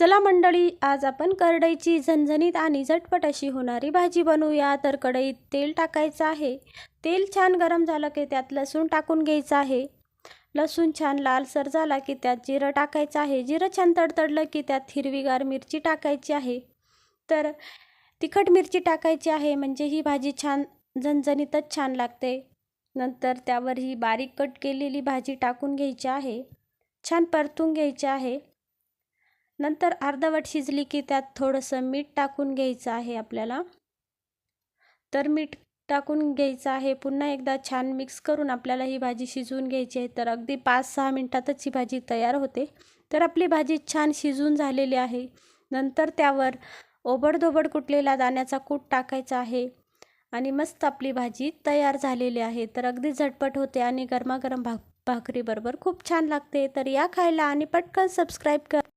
चला मंडळी, आज आपण करडईची झणझणीत आणि झटपट अशी होणारी भाजी बनवूया। तर कढईत तेल टाकायचं आहे। तेल छान गरम झालं की त्यात लसूण टाकून घ्यायचं आहे। लसूण छान लालसर झाला की त्यात जिरं टाकायचं आहे। जिरं छान तडतडलं की त्यात हिरवीगार मिरची टाकायची आहे। तर तिखट मिरची टाकायची आहे, म्हणजे ही भाजी छान झणझणीतच छान लागते। नंतर त्यावर ही बारीक कट केलेली भाजी टाकून घ्यायची आहे। छान परतून घ्यायची आहे। नंतर अर्धवट शिजली की त्यात थोडंसं मीठ टाकून घ्यायचं आहे आपल्याला। तर मीठ टाकून घ्यायचं आहे। पुन्हा एकदा छान मिक्स करून आपल्याला ही भाजी शिजवून घ्यायची आहे। तर अगदी 5-6 मिनिटातच ही भाजी तयार होते। तर आपली भाजी छान शिजून झालेली आहे। नंतर त्यावर ओबडधोबड कुटलेला दाण्याचा कूट टाकायचा आहे आणि मस्त आपली भाजी तयार झालेली आहे। तर अगदी झटपट होते आणि गरमागरम भाकरीबरोबर खूप छान लागते। तर या खायला आणि पटकन सबस्क्राईब करा।